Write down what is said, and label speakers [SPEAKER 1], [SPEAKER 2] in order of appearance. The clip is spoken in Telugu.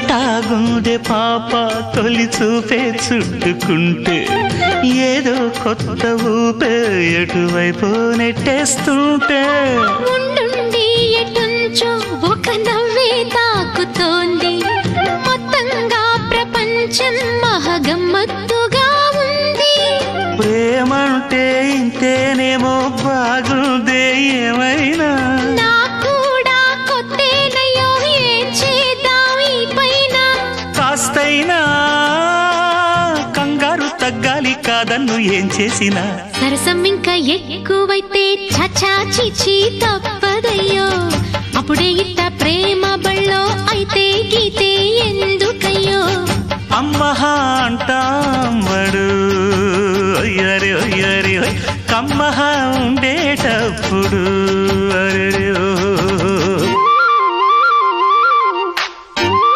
[SPEAKER 1] ఎట్టాగుండే పాప తొలి చూపే చుట్టుకుంటే ఏదో కొత్త ఊపే ఎటువైపు నెట్టేస్తుంటే
[SPEAKER 2] ఉండుండి ఎటుంచో ఒక నవ్వే తాకుతోంది మొత్తంగా ప్రపంచం మహగమ్మత్తుగా ఉంది
[SPEAKER 1] ప్రేమంటే ఇంతేనేమో బాగుందే ఏమైనా కాస్తైనా కంగారు తగ్గాలి కాదన్ను ఏం చేసినా
[SPEAKER 2] సరసం ఇంకా ఎక్కువైతే చచా చిచి తప్పదయ్యో అప్పుడే ఇట్ట ప్రేమ బళ్ళో అయితే గీతే ఎందుకయ్యో
[SPEAKER 1] అమ్మహా అంటామడు అయ్యరే అయ్యరే కమ్మహా ఉండేటప్పుడు